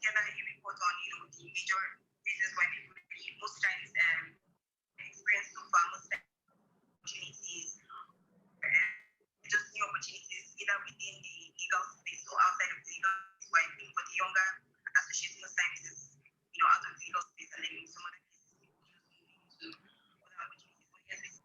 together a report on, the major reasons why people leave. Most times, experience so far, most opportunities, just new opportunities either within the legal space or outside of the legal space. Where I think for the younger associates, most times it's out of the legal space, and then in some other cases people just move into other opportunities. But yes,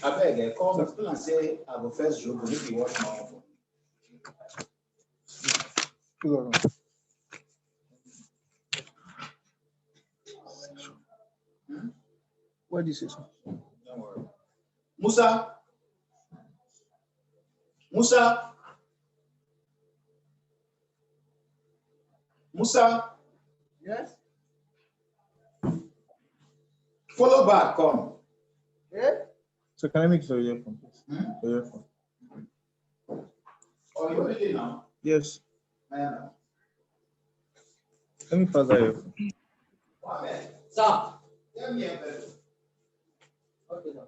I beg, call me and say I will first joke if you watch my phone. What did you say? Don't worry. Musa. Musa. Musa. Yes. Follow back, come. Yeah. So can I make your earphone, please? Your earphone. Oh, you're ready now? Yes. Let me pass that earphone. Sir. Get me a better. Okay, sir.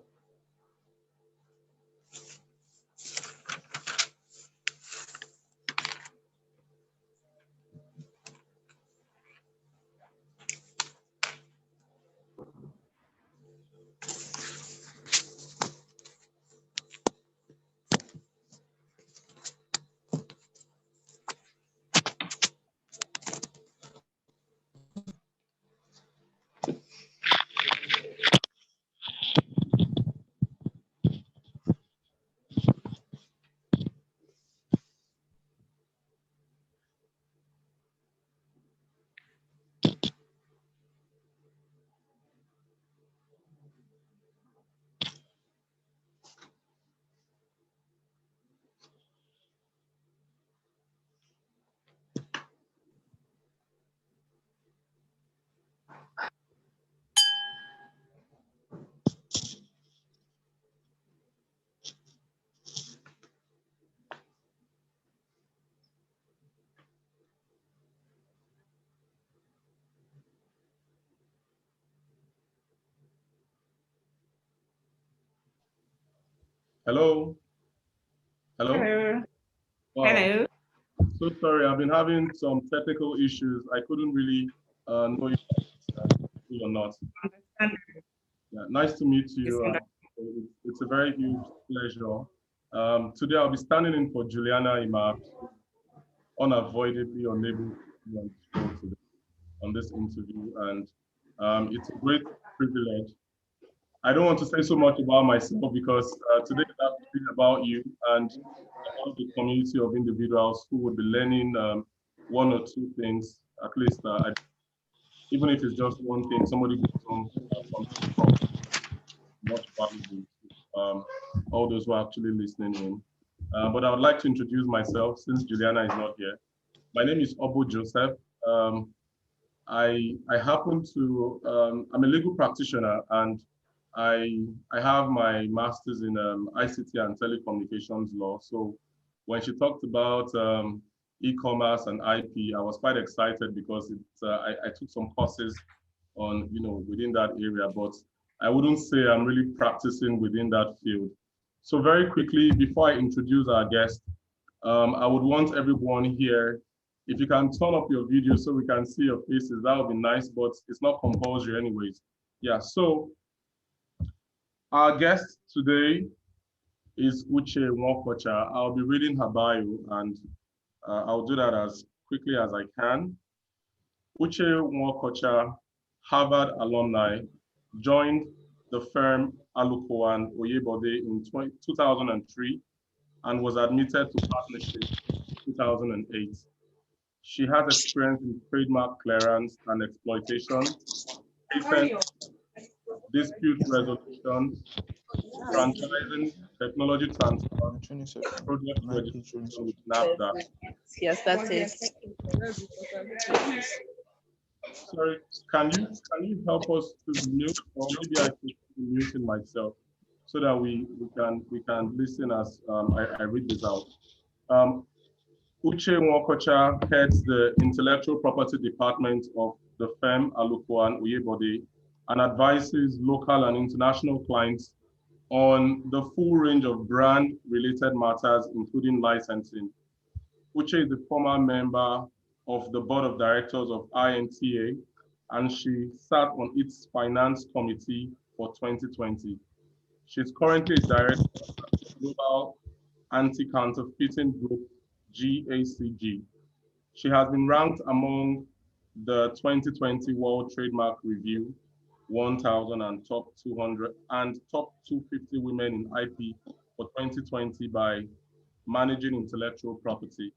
Hello. Hello. Hello. Wow. Hello. So sorry, I've been having some technical issues. I couldn't really know if or not. Yeah, nice to meet you. It's a very huge pleasure. Today I'll be standing in for Juliana Imab, unavoidably unable to be on the show today on this interview, and it's a great privilege. I don't want to say so much about myself because today is actually about you and about the community of individuals who would be learning one or two things, at least, even if it's just one thing, somebody goes on something much valuable to all those who are actually listening in. But I would like to introduce myself since Juliana is not here. My name is Obo Joseph. I happen to, I'm a legal practitioner and I have my master's in ICT and telecommunications law. So when she talked about e-commerce and IP, I was quite excited because I took some courses on, within that area. But I wouldn't say I'm really practicing within that field. So very quickly, before I introduce our guest, I would want everyone here, if you can turn up your video so we can see your faces, that would be nice, but it's not compulsory anyways. Yeah, so our guest today is Uche Nwokocha. I'll be reading her bio and I'll do that as quickly as I can. Uche Nwokocha, Harvard alumni, joined the firm Aluko and Oyebode in 2003 and was admitted to partnership in 2008. She has experience in trademark clearance and exploitation, patent, dispute resolution, franchising, technology transfer, project registration with NAFTA. Yes, that's it. Sorry, can you help us to mute, or maybe I should be muting myself so that we can listen as I read this out. Uche Nwokocha heads the intellectual property department of the firm Aluko and Oyebode and advises local and international clients on the full range of brand-related matters, including licensing. Uche is the former member of the board of directors of INTA, and she sat on its finance committee for 2020. She's currently director of the Global Anti-Counterfeiting Group, GACG. She has been ranked among the 2020 World Trademark Review 1000 and top 200 and top 250 women in IP for 2020 by Managing Intellectual Property.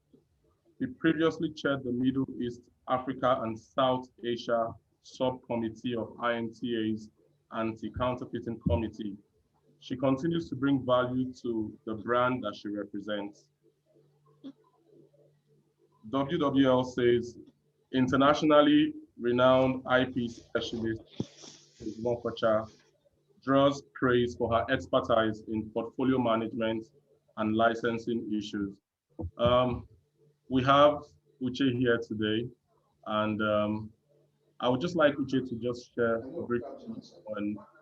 He previously chaired the Middle East, Africa, and South Asia subcommittee of INTA's Anti-Counterfeiting Committee. She continues to bring value to the brand that she represents. WWL says, internationally renowned IP specialist Nwokocha draws praise for her expertise in portfolio management and licensing issues. We have Uche here today, and I would just like Uche to just share a brief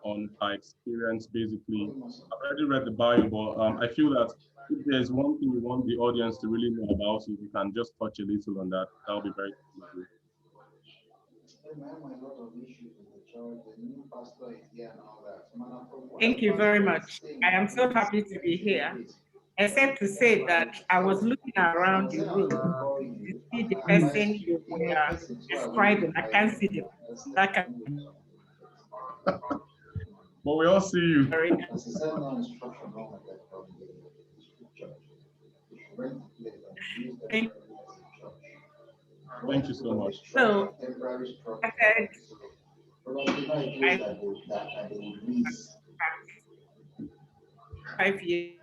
on her experience, basically. I've already read the bio, but I feel that if there's one thing you want the audience to really know about, if you can just touch a little on that, that would be very good. Thank you very much. I am so happy to be here, except to say that I was looking around the room to see the person you were describing. I can't see the that But we all see you. Thank you so much. So, I said, I 5 years,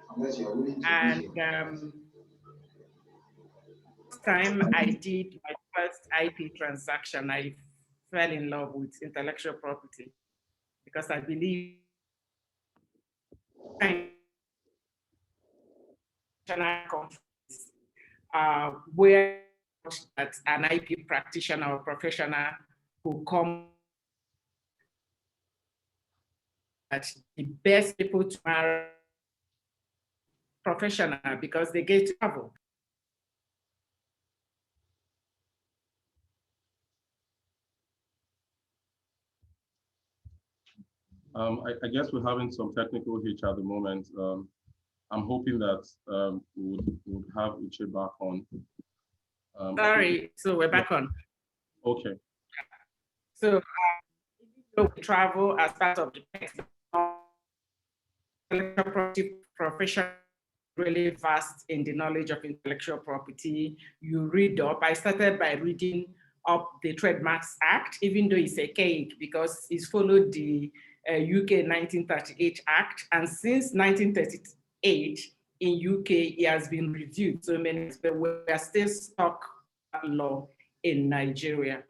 and time I did my first IP transaction, I fell in love with intellectual property because I believe where that an IP practitioner or professional who come at the best people to marry professional because they get to travel. I guess we're having some technical hitch at the moment. I'm hoping that we would have Uche back on. Sorry, so we're back on. Okay. So we travel as part of the intellectual property profession, really vast in the knowledge of intellectual property. You read up. I started by reading up the Trademarks Act, even though it's archaic because it's followed the UK 1938 Act, and since 1938 in UK it has been reviewed so many, but we are still stuck law in Nigeria,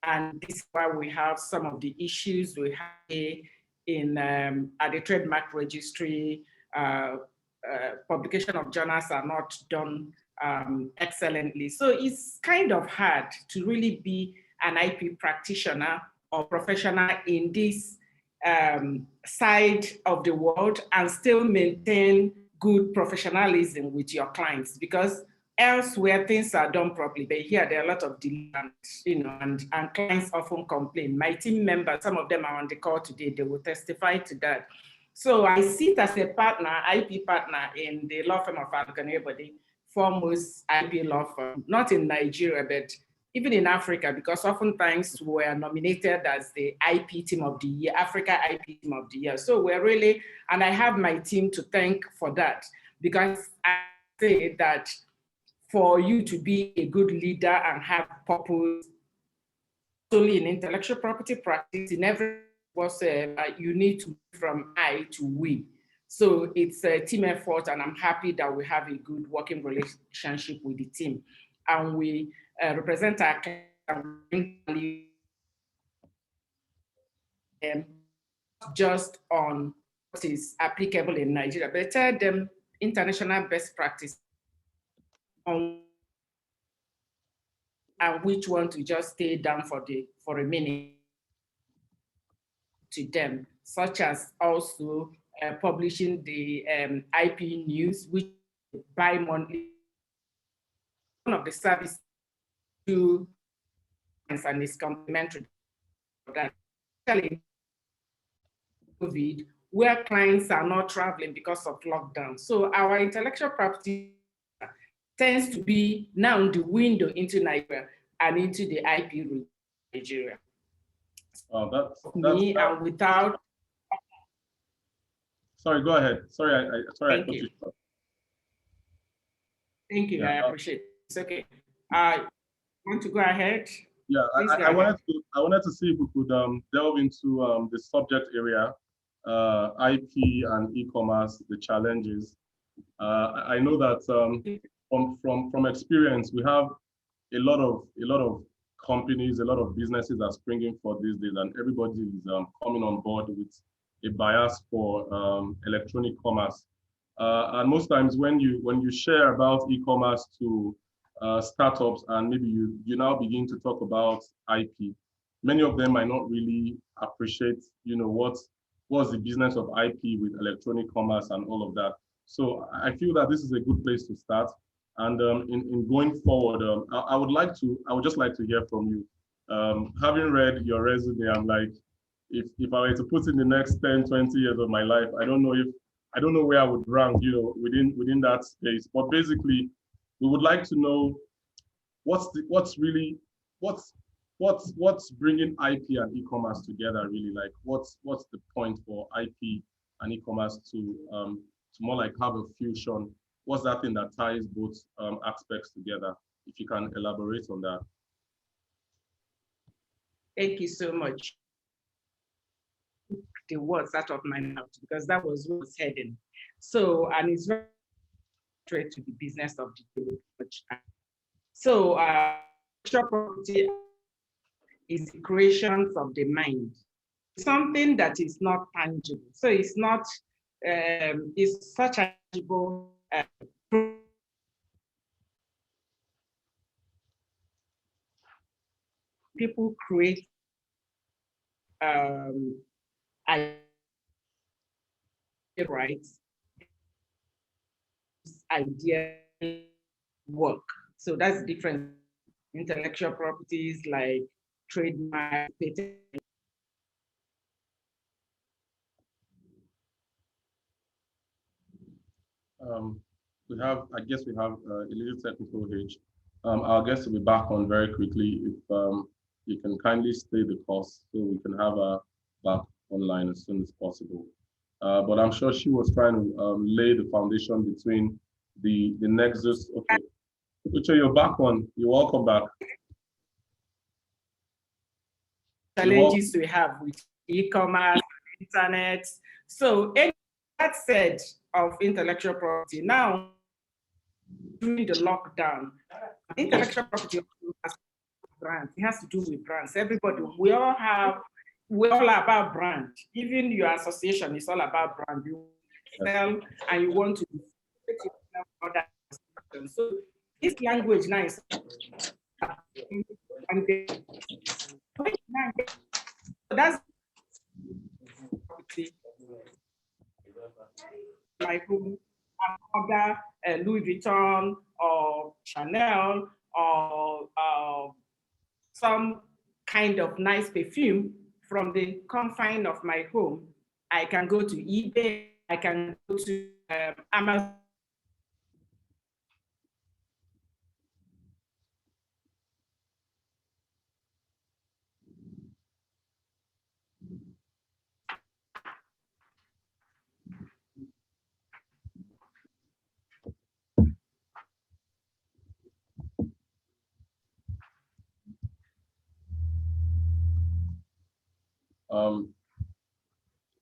and this is why we have some of the issues we have in at the trademark registry. Publication of journals are not done excellently, so it's kind of hard to really be an IP practitioner or professional in this side of the world and still maintain good professionalism with your clients, because elsewhere things are done properly, but here there are a lot of delays, and clients often complain. My team members, some of them are on the call today, they will testify to that. So I sit as a partner, IP partner in the law firm of Alkanebody, foremost IP law firm, not in Nigeria, but even in Africa, because oftentimes we're nominated as the IP team of the year, Africa IP team of the year. So we're really, and I have my team to thank for that, because I say that for you to be a good leader and have purpose, solely in intellectual property practice, in every you need to move from I to we. So it's a team effort, and I'm happy that we have a good working relationship with the team. And we represent our value just on what is applicable in Nigeria, but tell them international best practice on and which one to just stay down for a minute to them, such as also publishing the IP news, which bi-monthly, one of the services to and is complementary to that. COVID, where clients are not traveling because of lockdown. So our intellectual property tends to be now the window into Nigeria and into the IP route Nigeria. Oh, that's me and without. Sorry, go ahead. Sorry, I Thank you. short. Thank you. Yeah, I appreciate it. It's okay. Want to go ahead? Yeah, I wanted to see if we could delve into the subject area, IP and e-commerce, the challenges. I know that from experience, we have a lot of companies, a lot of businesses are springing forth these days, and everybody is coming on board with a bias for electronic commerce. And most times when you share about e-commerce to startups, and maybe you now begin to talk about IP, many of them might not really appreciate, what's the business of IP with electronic commerce and all of that. So I feel that this is a good place to start. And in going forward, I would just like to hear from you. Having read your resume, I'm like, if I were to put in the next 10, 20 years of my life, I don't know where I would rank, within that space. But basically, we would like to know what's bringing IP and e-commerce together, really. Like, what's the point for IP and e-commerce to more like have a fusion? What's that thing that ties both aspects together? If you can elaborate on that. Thank you so much. The words out of my mouth, because that was where I was heading. So, and it's very straight to the business of the day. So, intellectual property is the creations of the mind, something that is not tangible. So it's not, it's such a tangible people create rights, idea work. So that's different. Intellectual properties like trademark, patent. I guess we have a little technical hitch. Our guest will be back on very quickly. If you can kindly stay the course so we can have her back online as soon as possible. But I'm sure she was trying to lay the foundation between the nexus. Okay, Uche, you're back on. You're welcome back. Challenges we have with e-commerce, internet. So that said of intellectual property, now during the lockdown, intellectual property has brands. It has to do with brands. Everybody, we're all about brand. Even your association is all about brand. You sell and you want to other. So this language now is and that's property, my home, and order Louis Vuitton or Chanel or some kind of nice perfume from the confine of my home, I can go to eBay, I can go to Amazon.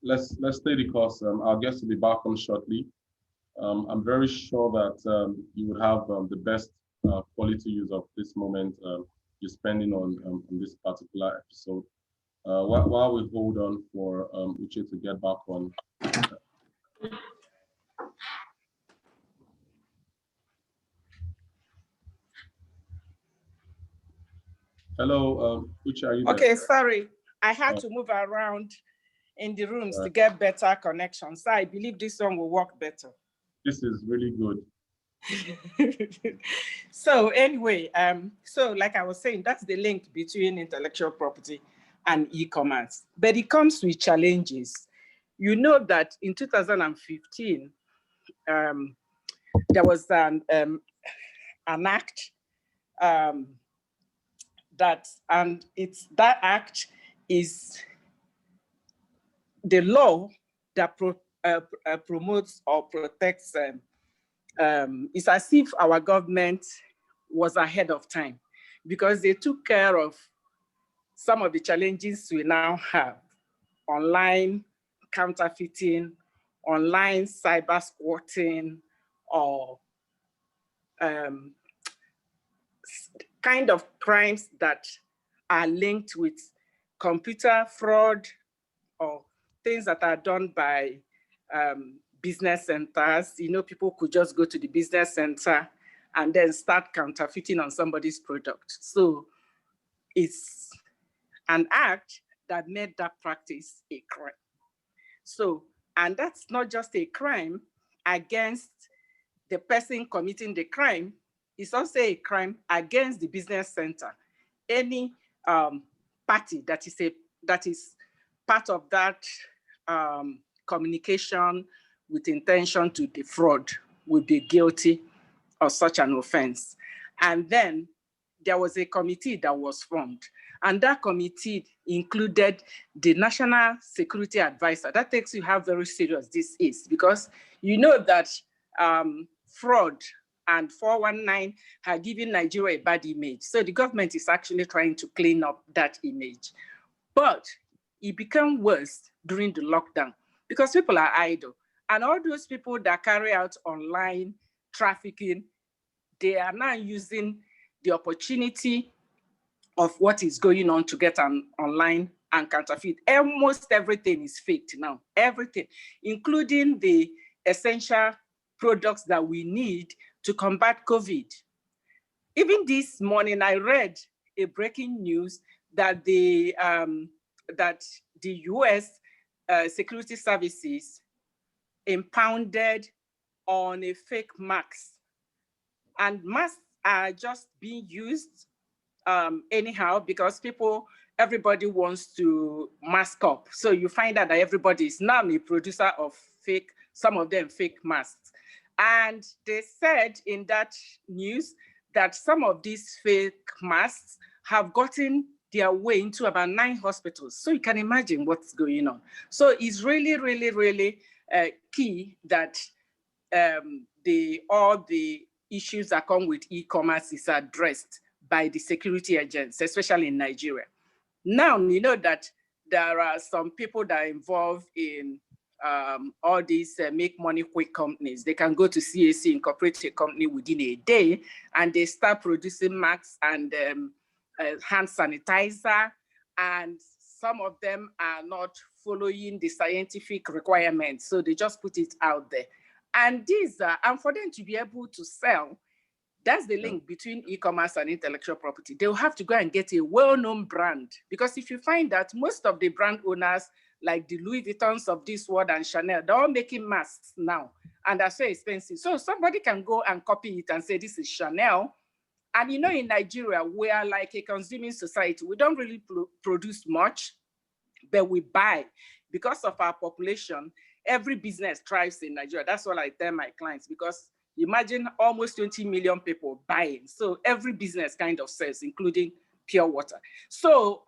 Let's stay the course. Our guest will be back on shortly. I'm very sure that you would have the best quality use of this moment you're spending on this particular episode. While we hold on for Uche to get back on. Hello, Uche, are you there? Okay, sorry. I had to move around in the rooms to get better connection. So I believe this one will work better. This is really good. So anyway, so like I was saying, that's the link between intellectual property and e-commerce. But it comes with challenges. You know that in 2015, there was an act that act is the law that promotes or protects. It's as if our government was ahead of time because they took care of some of the challenges we now have: online counterfeiting, online cyber squatting, or kind of crimes that are linked with computer fraud or things that are done by business centers. You know, people could just go to the business center and then start counterfeiting on somebody's product. So it's an act that made that practice a crime. So, and that's not just a crime against the person committing the crime, it's also a crime against the business center. Any party that is part of that communication with intention to defraud will be guilty of such an offense. And then there was a committee that was formed, and that committee included the National Security Advisor. That takes you how very serious this is, because you know that fraud and 419 have given Nigeria a bad image. So the government is actually trying to clean up that image. But it became worse during the lockdown because people are idle. And all those people that carry out online trafficking, they are now using the opportunity of what is going on to get an online and counterfeit. Almost everything is faked now, everything, including the essential products that we need to combat COVID. Even this morning, I read a breaking news that the US security services impounded on a fake mask. And masks are just being used anyhow because everybody wants to mask up. So you find out that everybody is now a producer of fake, some of them fake masks. And they said in that news that some of these fake masks have gotten their way into about 9 hospitals. So you can imagine what's going on. So it's really, really, really key that all the issues that come with e-commerce is addressed by the security agents, especially in Nigeria. Now, you know that there are some people that are involved in all these make money quick companies. They can go to CAC, incorporate a company within a day, and they start producing masks and hand sanitizer, and some of them are not following the scientific requirements, so they just put it out there. And and for them to be able to sell, that's the link between e-commerce and intellectual property. They'll have to go and get a well-known brand, because if you find that most of the brand owners like the Louis Vuittons of this world and Chanel, they're all making masks now, and they're so expensive. So somebody can go and copy it and say, this is Chanel. And you know, in Nigeria, we are like a consuming society. We don't really produce much, but we buy. Because of our population, every business thrives in Nigeria. That's what I tell my clients, because imagine almost 20 million people buying. So every business kind of sells, including pure water. So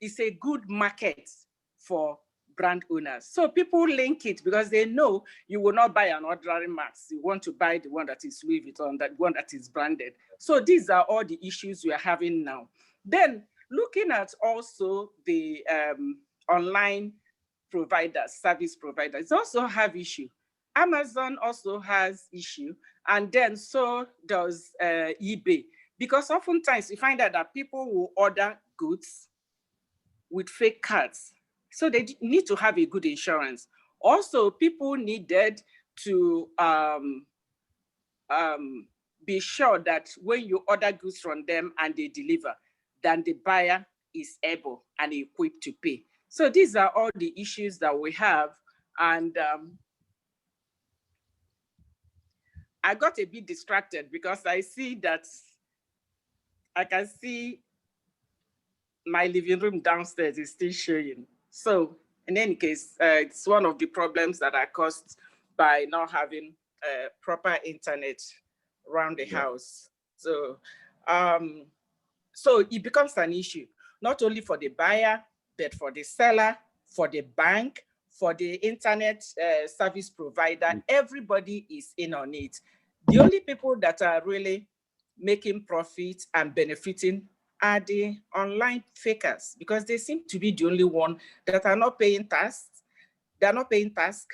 it's a good market for brand owners. So people link it because they know you will not buy an ordinary mask. You want to buy the one that is Louis Vuitton, that one that is branded. So these are all the issues we are having now. Then looking at also the online providers, service providers, also have issue. Amazon also has issue, and then so does eBay. Because oftentimes you find out that people will order goods with fake cards. So they need to have a good insurance. Also, people needed to be sure that when you order goods from them and they deliver, then the buyer is able and equipped to pay. So these are all the issues that we have. And I got a bit distracted because I see that I can see my living room downstairs is still showing. So in any case, it's one of the problems that are caused by not having proper internet around the house. So, so it becomes an issue, not only for the buyer, but for the seller, for the bank, for the internet service provider. Everybody is in on it. The only people that are really making profit and benefiting are the online fakers, because they seem to be the only one that are not paying tax. They're not paying tax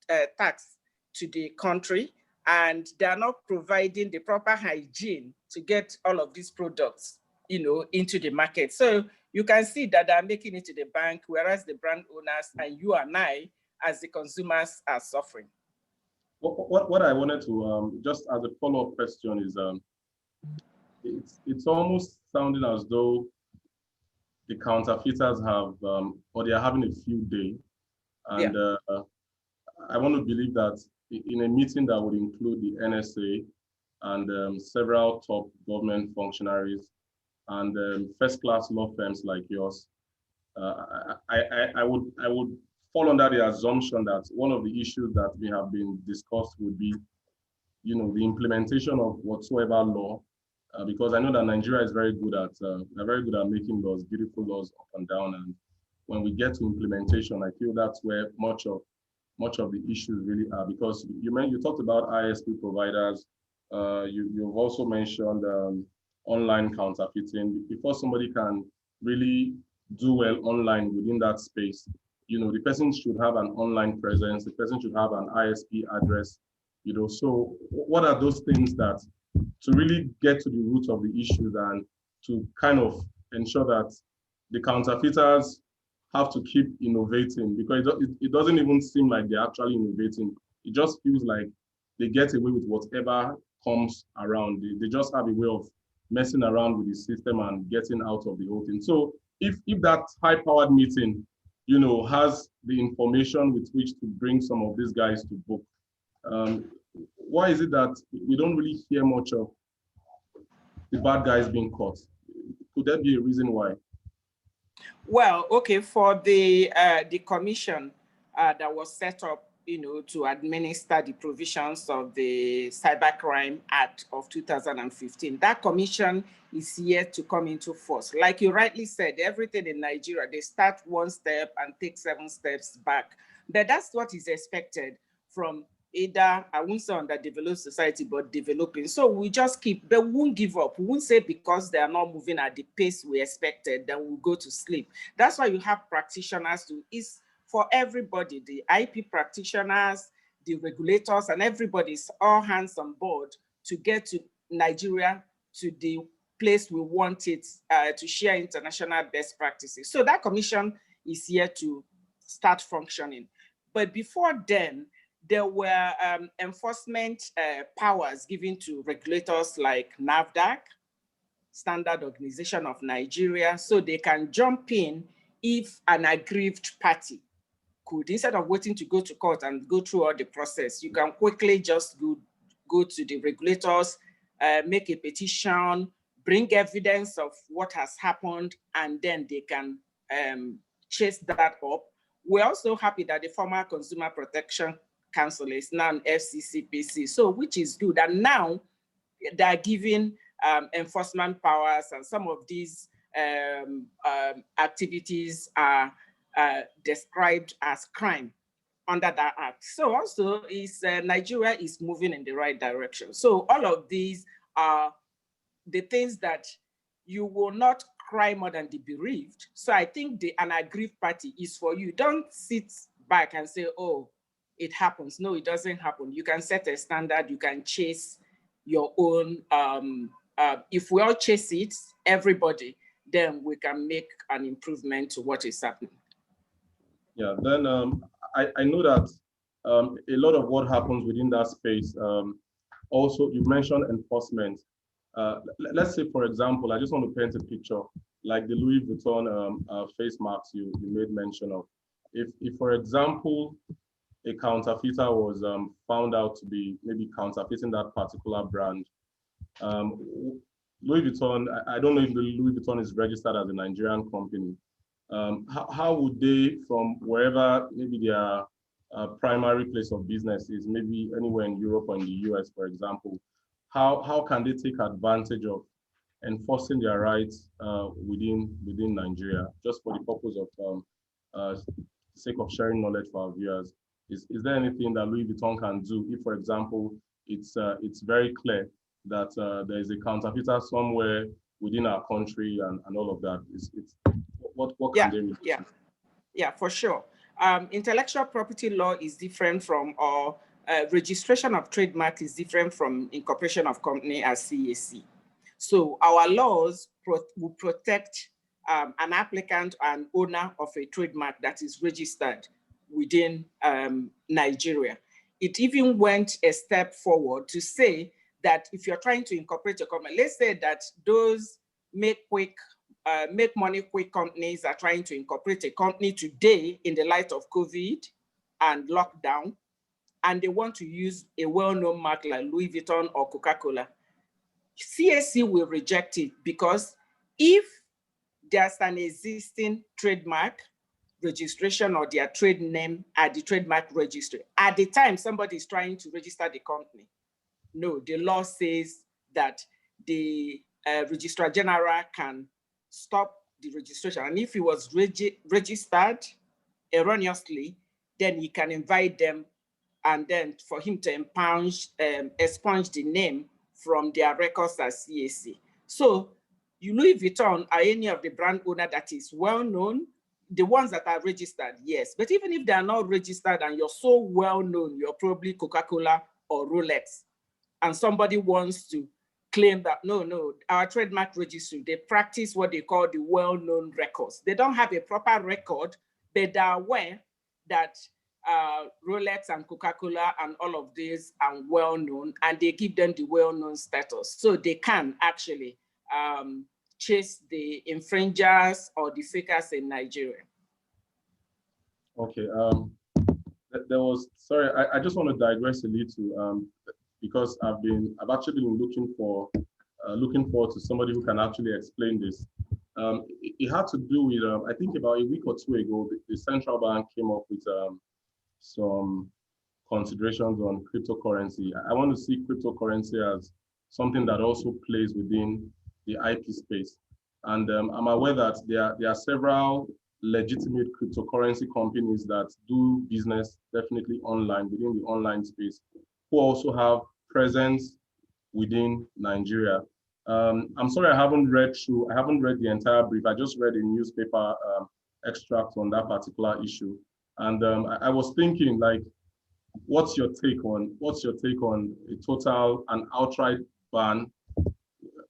to the country, and they're not providing the proper hygiene to get all of these products, you know, into the market. So you can see that they're making it to the bank, whereas the brand owners and you and I, as the consumers, are suffering. What I wanted to, just as a follow-up question is, it's almost sounding as though the counterfeiters have, or they are having a field day. And I want to believe that in a meeting that would include the NSA and several top government functionaries and first-class law firms like yours, I would fall under the assumption that one of the issues that we have been discussed would be, you know, the implementation of whatsoever law, because I know that Nigeria is very good at making laws, beautiful laws up and down, and when we get to implementation, I feel that's where much of the issues really are. Because you talked about ISP providers, you've also mentioned online counterfeiting. Before somebody can really do well online within that space, you know, the person should have an online presence, the person should have an ISP address, you know. So what are those things that, to really get to the root of the issues and to kind of ensure that the counterfeiters have to keep innovating, because it doesn't even seem like they're actually innovating. It just feels like they get away with whatever comes around. They just have a way of messing around with the system and getting out of the whole thing. So if that high-powered meeting, you know, has the information with which to bring some of these guys to book, why is it that we don't really hear much of the bad guys being caught? Could there be a reason why? Well, okay, for the commission that was set up, you know, to administer the provisions of the Cybercrime Act of 2015, that commission is yet to come into force. Like you rightly said, everything in Nigeria, they start one step and take 7 steps back. But that's what is expected from either, I won't say underdeveloped society, but developing. So we just keep, but we won't give up. We won't say because they are not moving at the pace we expected, then we'll go to sleep. That's why you have practitioners is for everybody, the IP practitioners, the regulators, and everybody's all hands on board to get to Nigeria to the place we want it, to share international best practices. So that commission is here to start functioning. But before then, there were enforcement powers given to regulators like NAFDAC, Standard Organization of Nigeria, so they can jump in if an aggrieved party could, instead of waiting to go to court and go through all the process, you can quickly just go to the regulators, make a petition, bring evidence of what has happened, and then they can chase that up. We're also happy that the former Consumer Protection Council is now an FCCPC, so which is good. And now they're giving enforcement powers, and some of these activities are described as crime under that act. So also Nigeria is moving in the right direction. So all of these are the things that you will not cry more than the bereaved. So I think an aggrieved party is for you. Don't sit back and say, oh, it happens. No, it doesn't happen. You can set a standard, you can chase your own. If we all chase it, everybody, then we can make an improvement to what is happening. Yeah, then I know that a lot of what happens within that space, also you mentioned enforcement. Let's say, for example, I just want to paint a picture, like the Louis Vuitton face masks you made mention of. If for example, a counterfeiter was found out to be maybe counterfeiting that particular brand, Louis Vuitton, I don't know if the Louis Vuitton is registered as a Nigerian company. How would they, from wherever maybe their primary place of business is, maybe anywhere in Europe or in the US, for example, how can they take advantage of enforcing their rights within Nigeria, just for the purpose of sake of sharing knowledge for our viewers? Is there anything that Louis Vuitton can do if, for example, it's very clear that there is a counterfeiter somewhere within our country and all of that? What can they do? Yeah, for sure. Intellectual property law is different from, or registration of trademark is different from incorporation of company as CAC. So our laws will protect an applicant and owner of a trademark that is registered within Nigeria. It even went a step forward to say that if you're trying to incorporate a company, let's say that those make money quick companies are trying to incorporate a company today in the light of COVID and lockdown, and they want to use a well-known mark like Louis Vuitton or Coca-Cola. CAC will reject it, because if there's an existing trademark registration or their trade name at the trademark registry, at the time somebody is trying to register the company, no, the law says that the Registrar General can stop the registration. And if he was registered erroneously, then he can invite them, and then for him to expunge the name from their records as CAC. So Louis Vuitton or any of the brand owner that is well known, the ones that are registered, yes. But even if they are not registered and you're so well known, you're probably Coca-Cola or Rolex, and somebody wants to claim that, no, our trademark registry, they practice what they call the well-known records. They don't have a proper record, but they're aware that Rolex and Coca-Cola and all of these are well-known, and they give them the well-known status. So they can actually chase the infringers or the fakers in Nigeria. Okay, sorry, I just want to digress a little, because I've actually been looking forward to somebody who can actually explain this. It had to do with, I think about a week or two ago, the central bank came up with some considerations on cryptocurrency. I want to see cryptocurrency as something that also plays within the IP space. And I'm aware that there are several legitimate cryptocurrency companies that do business definitely online, within the online space, who also have presence within Nigeria. I'm sorry, I haven't read the entire brief. I just read a newspaper extract on that particular issue. And I was thinking, like, what's your take on a total and outright ban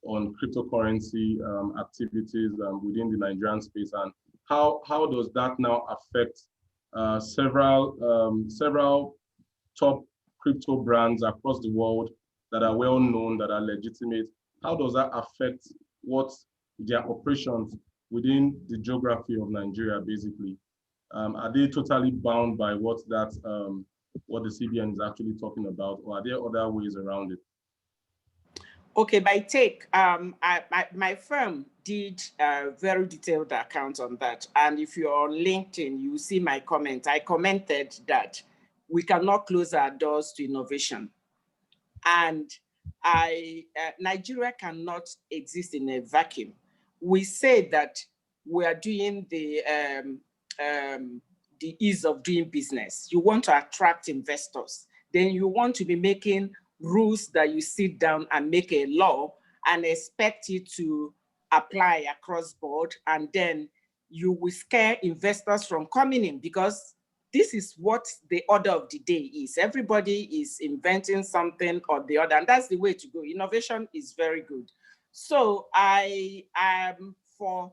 on cryptocurrency activities within the Nigerian space, and how does that now affect several top crypto brands across the world that are well known, that are legitimate? How does that affect what their operations within the geography of Nigeria, basically? Are they totally bound by what the CBN is actually talking about, or are there other ways around it? Okay, by take, my firm did a very detailed account on that. And if you're on LinkedIn, you see my comment. I commented that we cannot close our doors to innovation. And Nigeria cannot exist in a vacuum. We say that we are doing the ease of doing business. You want to attract investors. Then you want to be making rules that you sit down and make a law and expect it to apply across board. And then you will scare investors from coming in, because this is what the order of the day is. Everybody is inventing something or the other, and that's the way to go. Innovation is very good. So I am for,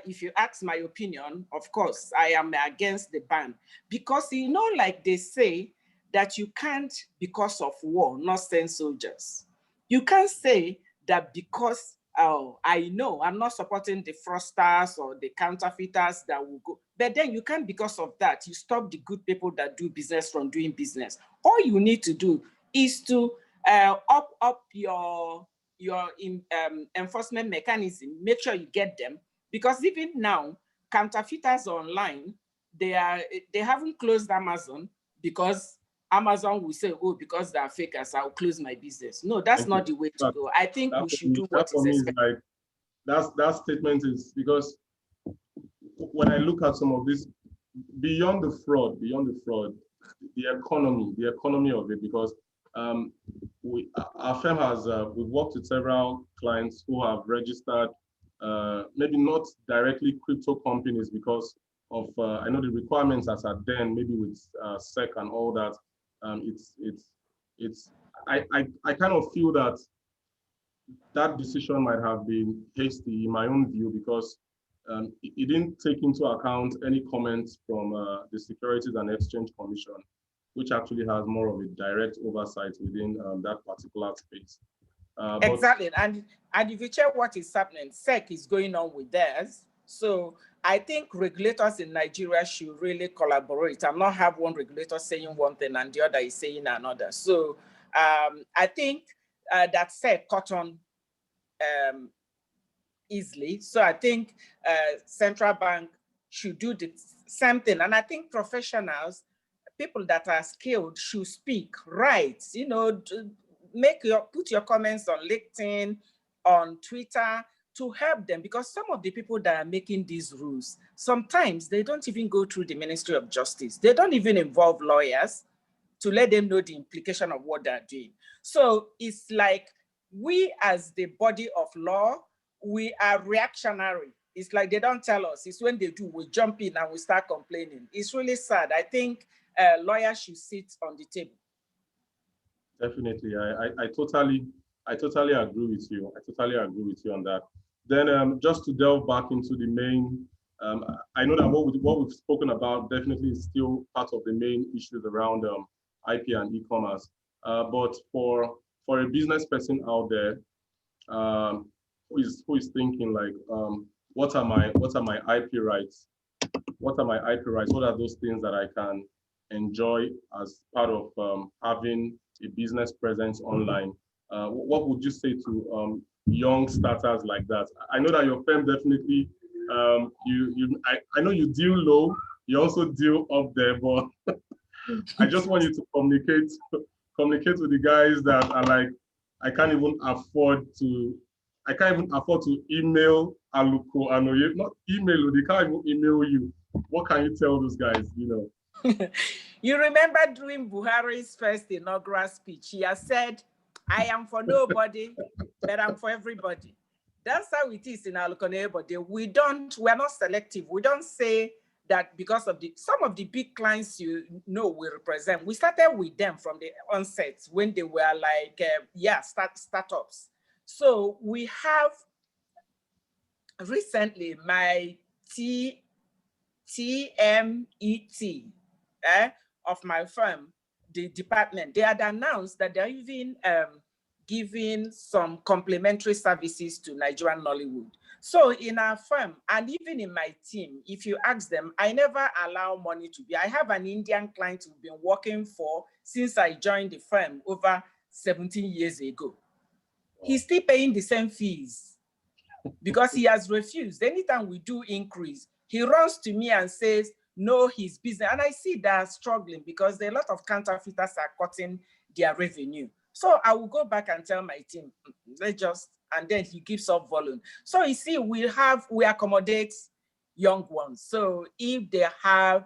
if you ask my opinion, of course, I am against the ban, because, you know, like they say that you can't, because of war, not send soldiers. You can't say that because, oh, I know I'm not supporting the fraudsters or the counterfeiters that will go, but then you can't, because of that, you stop the good people that do business from doing business. All you need to do is to up your enforcement mechanism, make sure you get them, because even now, counterfeiters online, they haven't closed Amazon because Amazon will say, oh, because they are fakers, I'll close my business. No, that's not the way to go. I think we should do what is expected. That statement is because when I look at some of this, beyond the fraud, the economy of it, because our firm has, we've worked with several clients who have registered, maybe not directly crypto companies because of, I know the requirements as at then, maybe with SEC and all that. I kind of feel that that decision might have been hasty in my own view, because it didn't take into account any comments from the Securities and Exchange Commission, which actually has more of a direct oversight within that particular space. Exactly, and if you check what is happening, SEC is going on with theirs. So I think regulators in Nigeria should really collaborate and not have one regulator saying one thing and the other is saying another. So I think that SEC caught on easily. So I think central bank should do the same thing. And I think professionals, people that are skilled, should speak, right? You know, put your comments on LinkedIn, on Twitter, to help them, because some of the people that are making these rules, sometimes they don't even go through the Ministry of Justice. They don't even involve lawyers to let them know the implication of what they're doing. So it's like we, as the body of law, we are reactionary. It's like they don't tell us. It's when they do, we jump in and we start complaining. It's really sad. I think lawyers should sit on the table. Definitely, I totally agree with you. I totally agree with you on that. Then just to delve back into the main, I know that what we've spoken about definitely is still part of the main issues around IP and e-commerce. But for a business person out there who is thinking like, what are my IP rights? What are my IP rights? What are those things that I can enjoy as part of having a business presence online? What would you say to young starters like that? I know that your firm definitely, I know you deal low, you also deal up there, but I just want you to communicate with the guys that are like, I can't even afford to email Aluko Anoye, not email, they can't even email you. What can you tell those guys, you know? You remember during Buhari's first inaugural speech, he has said, I am for nobody, but I'm for everybody. That's how it is in Aluko Neighborhood. We're not selective. We don't say that because of some of the big clients we represent. We started with them from the onset when they were like, startups. So we have recently my TMET of my firm, the department, they had announced that they're even giving some complementary services to Nigerian Nollywood. So in our firm, and even in my team, if you ask them, I never allow money to be. I have an Indian client who's been working for since I joined the firm over 17 years ago. He's still paying the same fees because he has refused. Anytime we do increase, he runs to me and says, no, his business. And I see they're struggling because there are a lot of counterfeiters are cutting their revenue. So I will go back and tell my team, let's just, and then he gives up volume. So you see, we accommodate young ones. So if they have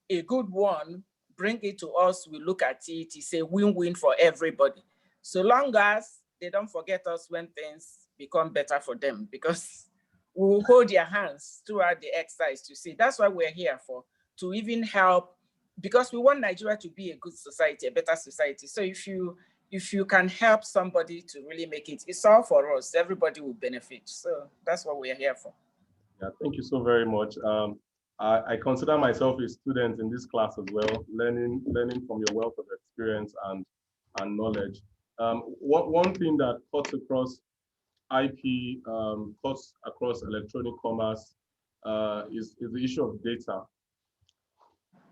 a good one, bring it to us, we look at it, it's a win-win for everybody. So long as they don't forget us when things become better for them, because we'll hold their hands throughout the exercise to see. That's why we're here for, to even help, because we want Nigeria to be a good society, a better society. So if you can help somebody to really make it, it's all for us. Everybody will benefit. So that's what we're here for. Yeah, thank you so very much. I consider myself a student in this class as well, learning from your wealth of experience and knowledge. One thing that cuts across IP, cuts across electronic commerce is the issue of data.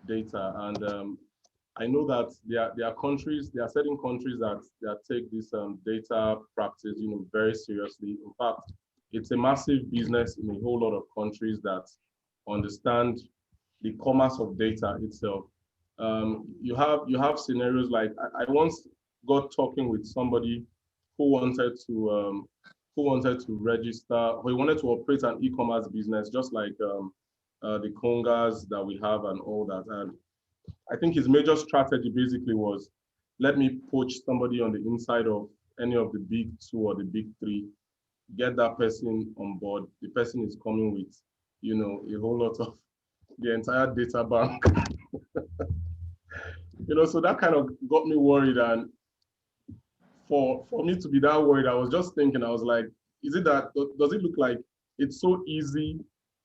And I know that there are certain countries that take this data practice, very seriously. In fact, it's a massive business in a whole lot of countries that understand the commerce of data itself. You have scenarios like I once got talking with somebody who wanted to register, or he wanted to operate an e-commerce business, just like the congas that we have and all that. And I think his major strategy basically was, let me poach somebody on the inside of any of the big two or the big three, get that person on board. The person is coming with, a whole lot of the entire data bank. So that kind of got me worried. And for me to be that worried, I was just thinking, I was like, does it look like it's so easy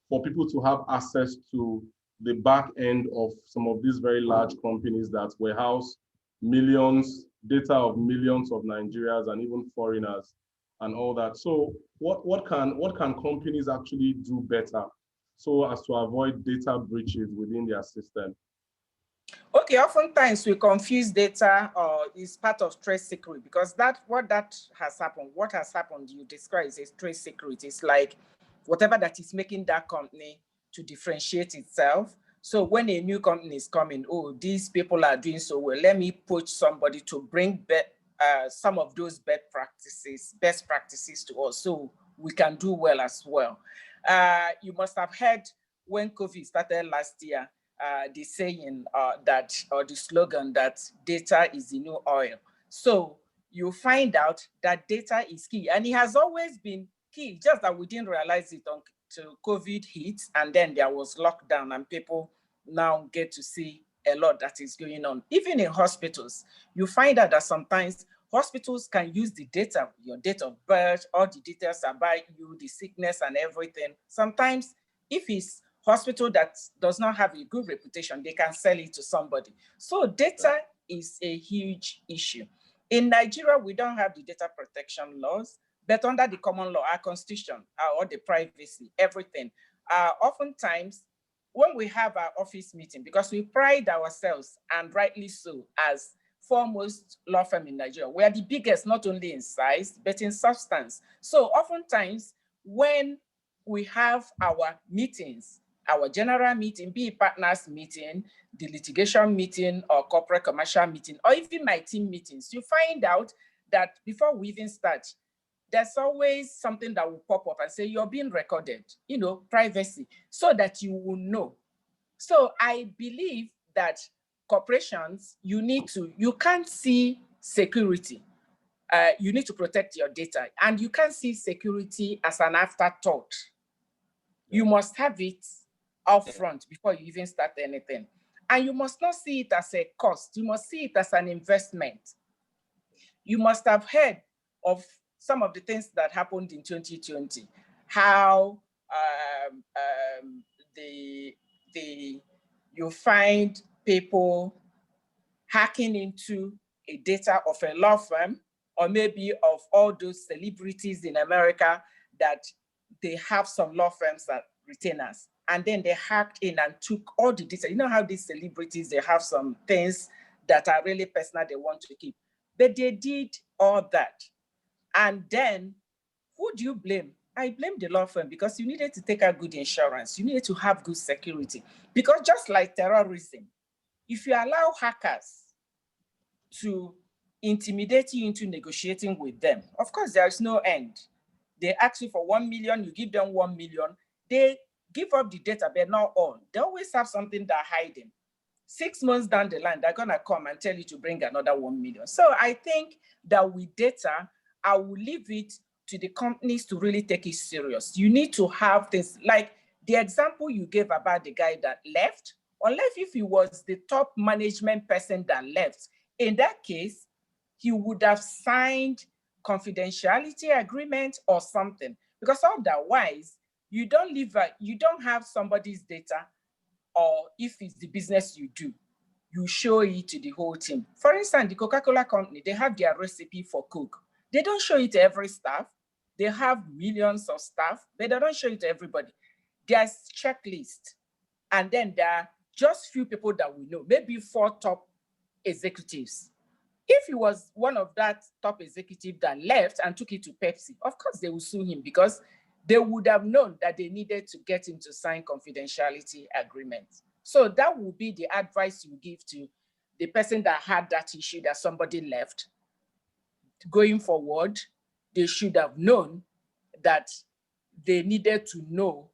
for people to have access to the back end of some of these very large companies that warehouse data of millions of Nigerians and even foreigners and all that? So what can companies actually do better so as to avoid data breaches within their system? Okay, oftentimes we confuse data or is part of trade secret, because what has happened, you describe as trade secret. It's like whatever that is making that company to differentiate itself. So when a new company is coming, oh, these people are doing so well, let me poach somebody to bring some of those best practices to us so we can do well as well. You must have heard when COVID started last year, the saying the slogan that data is the new oil. So you find out that data is key, and it has always been key, just that we didn't realize it until COVID hit, and then there was lockdown, and people now get to see a lot that is going on. Even in hospitals, you find out that sometimes hospitals can use the data, your date of birth, all the details about you, the sickness and everything. Sometimes if it's hospital that does not have a good reputation, they can sell it to somebody. So data is a huge issue. In Nigeria, we don't have the data protection laws, but under the common law, our constitution, or the privacy, everything. Oftentimes, when we have our office meeting, because we pride ourselves, and rightly so, as foremost law firm in Nigeria, we are the biggest, not only in size, but in substance. So oftentimes, when we have our meetings, our general meeting, be it partners meeting, the litigation meeting, or corporate commercial meeting, or even my team meetings, you find out that before we even start, there's always something that will pop up and say, you're being recorded, privacy, so that you will know. So I believe that corporations, you can't see security. You need to protect your data, and you can't see security as an afterthought. You must have it upfront before you even start anything. And you must not see it as a cost. You must see it as an investment. You must have heard of some of the things that happened in 2020, how you find people hacking into a data of a law firm or maybe of all those celebrities in America that they have some law firms that retain us. And then they hacked in and took all the details. You know how these celebrities, they have some things that are really personal they want to keep. But they did all that. And then who do you blame? I blame the law firm, because you needed to take out good insurance. You needed to have good security. Because just like terrorism, if you allow hackers to intimidate you into negotiating with them, of course, there is no end. They ask you for 1 million, you give them 1 million. They give up the data, but not all. They always have something they're hiding. 6 months down the line, they're gonna come and tell you to bring another 1 million. So I think that with data, I will leave it to the companies to really take it serious. You need to have things like the example you gave about the guy that left, unless if he was the top management person that left, in that case, he would have signed confidentiality agreement or something, because otherwise you don't have somebody's data, or if it's the business you do, you show it to the whole team. For instance, the Coca-Cola company, they have their recipe for Coke. They don't show it to every staff. They have millions of staff, but they don't show it to everybody. There's checklist. And then there are just few people that we know, maybe 4 top executives. If he was one of that top executive that left and took it to Pepsi, of course they will sue him, because they would have known that they needed to get him to sign confidentiality agreements. So that would be the advice you give to the person that had that issue, that somebody left. Going forward, they should have known that they needed to know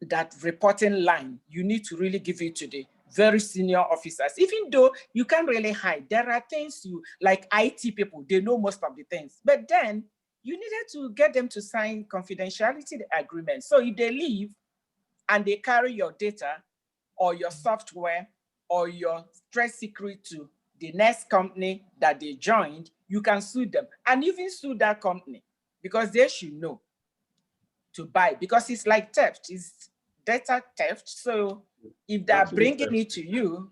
that reporting line, you need to really give it to the very senior officers. Even though you can't really hide, there are things you, like IT people, they know most of the things, but then you needed to get them to sign confidentiality agreements. So if they leave and they carry your data or your software or your trade secret to the next company that they joined, you can sue them, and even sue that company, because they should know to buy, because it's like theft, it's data theft. So if they're bringing it to you,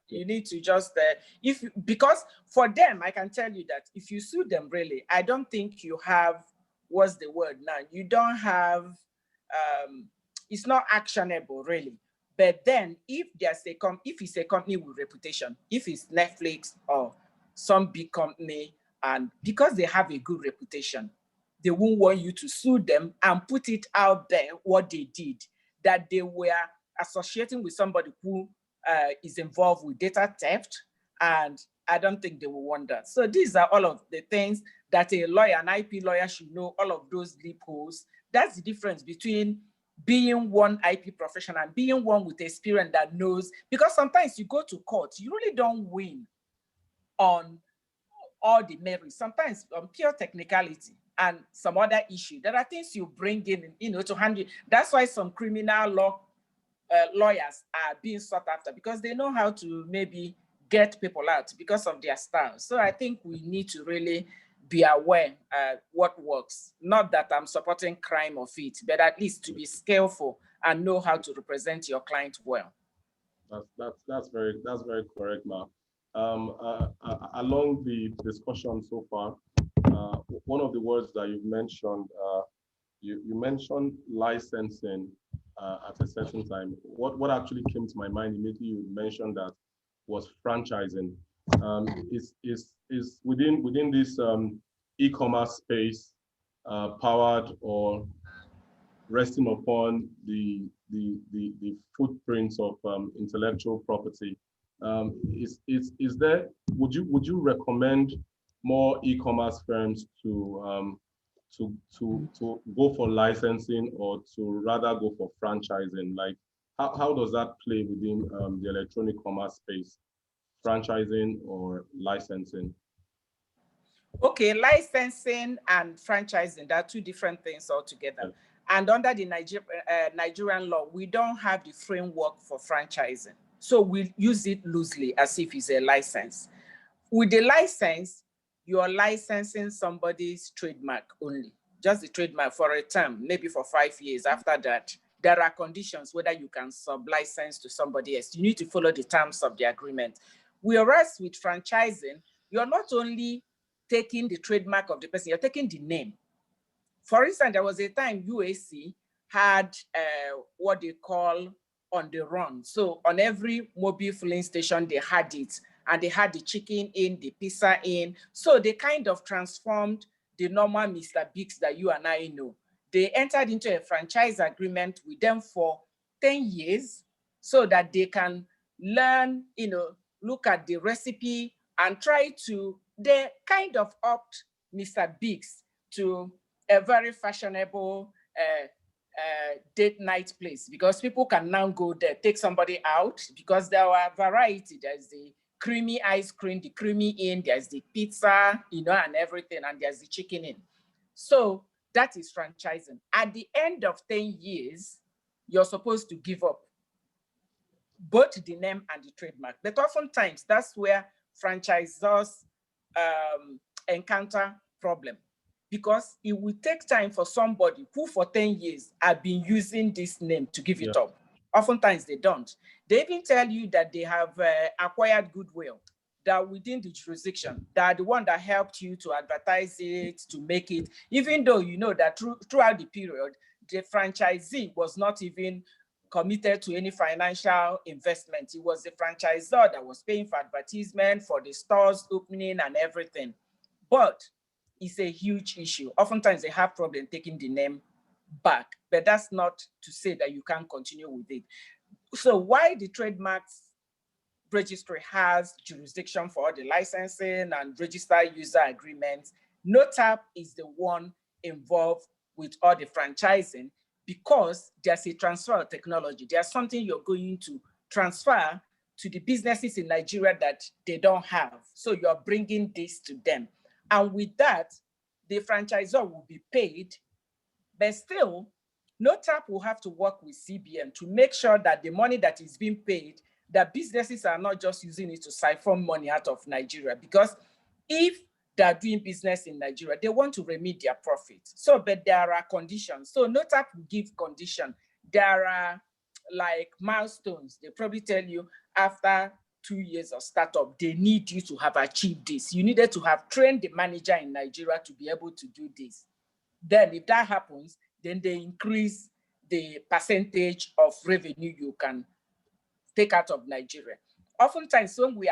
you need to just, because for them, I can tell you that if you sue them, really, I don't think you have, what's the word now? You don't have, it's not actionable, really. But then if if it's a company with reputation, if it's Netflix or some big company, and because they have a good reputation, they won't want you to sue them and put it out there what they did, that they were associating with somebody who is involved with data theft. And I don't think they will want that. So these are all of the things that a lawyer, an IP lawyer, should know, all of those loopholes. That's the difference between being one IP professional and being one with experience that knows, because sometimes you go to court, you really don't win on all the merits, sometimes on pure technicality and some other issue. There are things you bring in, to handle. That's why some criminal law lawyers are being sought after, because they know how to maybe get people out because of their style. So I think we need to really be aware what works. Not that I'm supporting crime of it, but at least to be skillful and know how to represent your client well. That's very correct, Ma. Along the discussion so far, one of the words that you've mentioned, you mentioned licensing at a certain time. What actually came to my mind immediately you mentioned that was franchising. Is within this e-commerce space powered or resting upon the footprints of intellectual property? Is there, would you recommend more e-commerce firms to go for licensing, or to rather go for franchising? Like, how does that play within the electronic commerce space? Franchising or licensing? Okay, licensing and franchising, they are two different things altogether. Yeah. And under the Nigerian law, we don't have the framework for franchising. So we use it loosely as if it's a license. With the license, you're licensing somebody's trademark only, just the trademark for a term, maybe for 5 years. After that, there are conditions whether you can sub-license to somebody else. You need to follow the terms of the agreement. Whereas with franchising, you're not only taking the trademark of the person, you're taking the name. For instance, there was a time UAC had what they call on the run. So on every mobile filling station, they had it, and they had the chicken in, the pizza in. So they kind of transformed the normal Mr. Biggs that you and I know. They entered into a franchise agreement with them for 10 years so that they can learn, look at the recipe and try to, they kind of opt Mr. Biggs to a very fashionable date night place, because people can now go there, take somebody out, because there are variety. There's the creamy ice cream, the creamy in, there's the pizza, and everything, and there's the chicken in. So that is franchising. At the end of 10 years, you're supposed to give up both the name and the trademark. But oftentimes, that's where franchisors encounter problem, because it will take time for somebody who for 10 years have been using this name to give it up. Oftentimes they don't. They even tell you that they have acquired goodwill, that within the jurisdiction, that the one that helped you to advertise it, to make it, even though you know that throughout the period, the franchisee was not even committed to any financial investment. It was the franchisor that was paying for advertisement, for the stores opening and everything. But it's a huge issue. Oftentimes they have problem taking the name back, but that's not to say that you can't continue with it. So why the trademarks registry has jurisdiction for all the licensing and registered user agreements, NOTAP is the one involved with all the franchising, because there's a transfer of technology. There's something you're going to transfer to the businesses in Nigeria that they don't have. So you're bringing this to them. And with that, the franchisor will be paid, but still, NOTAP will have to work with CBN to make sure that the money that is being paid, that businesses are not just using it to siphon money out of Nigeria. Because if they're doing business in Nigeria, they want to remit their profits. So, but there are conditions. So NOTAP will give condition. There are like milestones. They probably tell you after 2 years of startup, they need you to have achieved this. You needed to have trained the manager in Nigeria to be able to do this. Then if that happens, then they increase the percentage of revenue you can take out of Nigeria. Oftentimes when we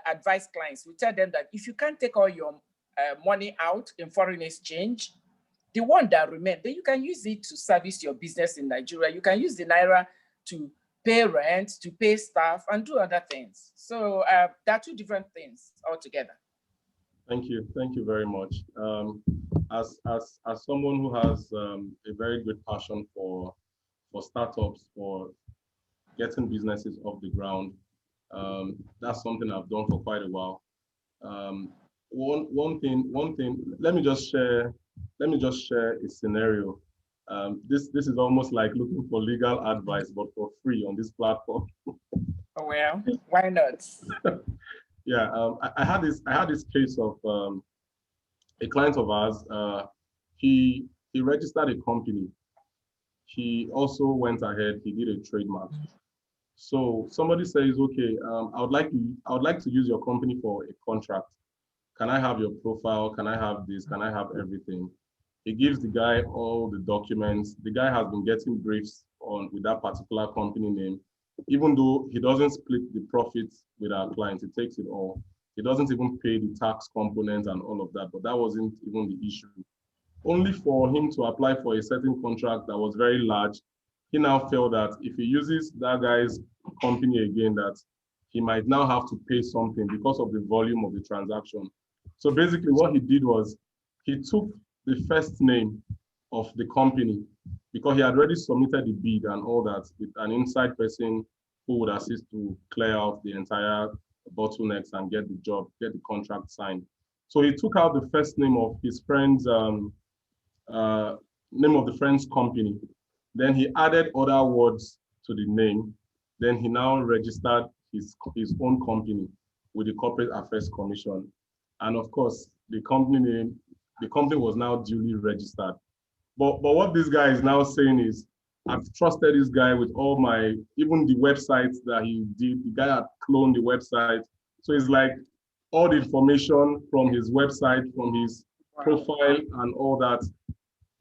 advise clients, we tell them that if you can't take all your money out in foreign exchange, the one that remains, then you can use it to service your business in Nigeria. You can use the Naira to pay rent, to pay staff, and do other things. So there are two different things altogether. Thank you very much. As someone who has a very good passion for startups, for getting businesses off the ground, that's something I've done for quite a while. One thing. Let me just share a scenario. This is almost like looking for legal advice, but for free on this platform. Oh, well, why not? Yeah, I had this case of a client of ours. He registered a company. He also went ahead. He did a trademark. So somebody says, okay, I would like to use your company for a contract. Can I have your profile? Can I have this? Can I have everything? He gives the guy all the documents. The guy has been getting briefs with that particular company name. Even though he doesn't split the profits with our clients, he takes it all. He doesn't even pay the tax component and all of that, but that wasn't even the issue. Only for him to apply for a certain contract that was very large, he now felt that if he uses that guy's company again, that he might now have to pay something because of the volume of the transaction. So basically what he did was he took the first name of the company, because he had already submitted the bid and all that with an inside person who would assist to clear out the entire bottlenecks and get the contract signed. So he took out the first name of his friend's name of the friend's company. Then he added other words to the name. Then he now registered his own company with the Corporate Affairs Commission. And of course, the company was now duly registered. But what this guy is now saying is, I've trusted this guy with all even the websites that he did. The guy had cloned the website. So it's like, all the information from his website, from his profile and all that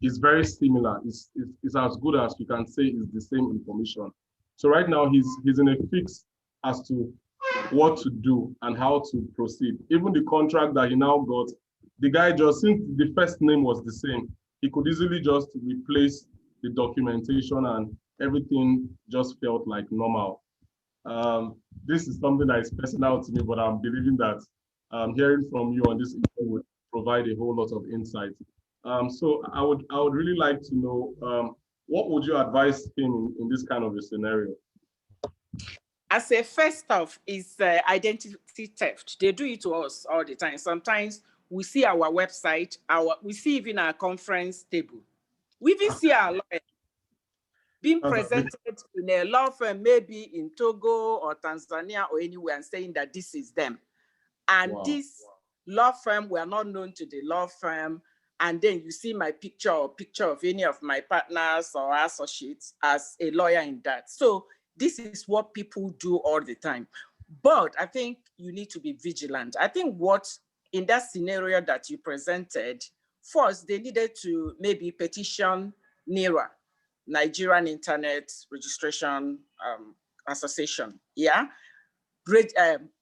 is very similar. It's as good as you can say is the same information. So right now he's in a fix as to what to do and how to proceed. Even the contract that he now got, the guy just, since the first name was the same, he could easily just replace the documentation and everything just felt like normal. This is something that is personal to me, but I'm believing that hearing from you on this would provide a whole lot of insight. So I would really like to know, what would you advise him in this kind of a scenario? As a first off is identity theft. They do it to us all the time. Sometimes we see our website, we see even our conference table. We even see our lawyer being presented in a law firm, maybe in Togo or Tanzania or anywhere, and saying that this is them. And this law firm, we are not known to the law firm. And then you see my picture or picture of any of my partners or associates as a lawyer in that. So this is what people do all the time. But I think you need to be vigilant. I think what in that scenario that you presented, first, they needed to maybe petition NIRA, Nigerian Internet Registration Association,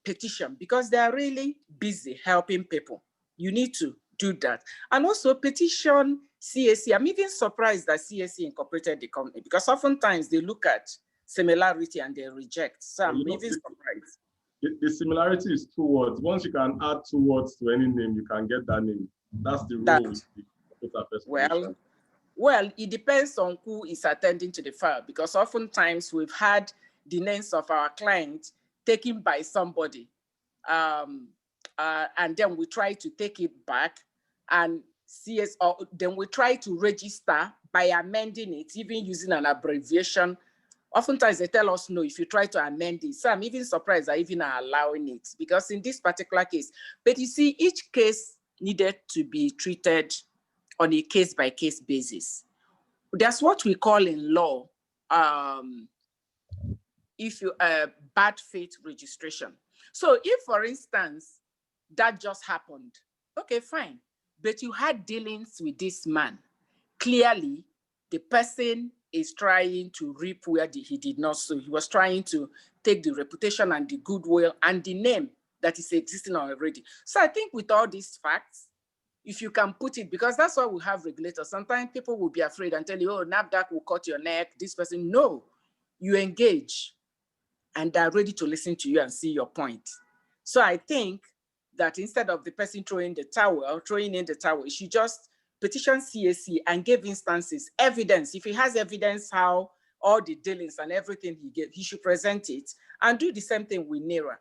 petition, because they are really busy helping people. You need to do that. And also petition CAC. I'm even surprised that CAC incorporated the company, because oftentimes they look at similarity and they reject. So I'm even surprised. The similarity is 2 words. Once you can add 2 words to any name, you can get that name. That's the rule with the well, it depends on who is attending to the file, because oftentimes we've had the names of our clients taken by somebody. And then we try to take it back and then we try to register by amending it, even using an abbreviation. Oftentimes they tell us no if you try to amend it. So I'm even surprised that even are allowing it, because in this particular case, but you see, each case needed to be treated on a case-by-case basis. That's what we call in law, bad faith registration. So if, for instance, that just happened, okay, fine. But you had dealings with this man. Clearly, the person is trying to reap where he did not sow. He was trying to take the reputation and the goodwill and the name that is existing already. So I think with all these facts, if you can put it, because that's why we have regulators. Sometimes people will be afraid and tell you, oh, NAFDAC will cut your neck, this person. No, you engage and they're ready to listen to you and see your point. So I think that instead of the person throwing in the towel, you should just petition CAC and give instances, evidence. If he has evidence how all the dealings and everything he gave, he should present it and do the same thing with NIRA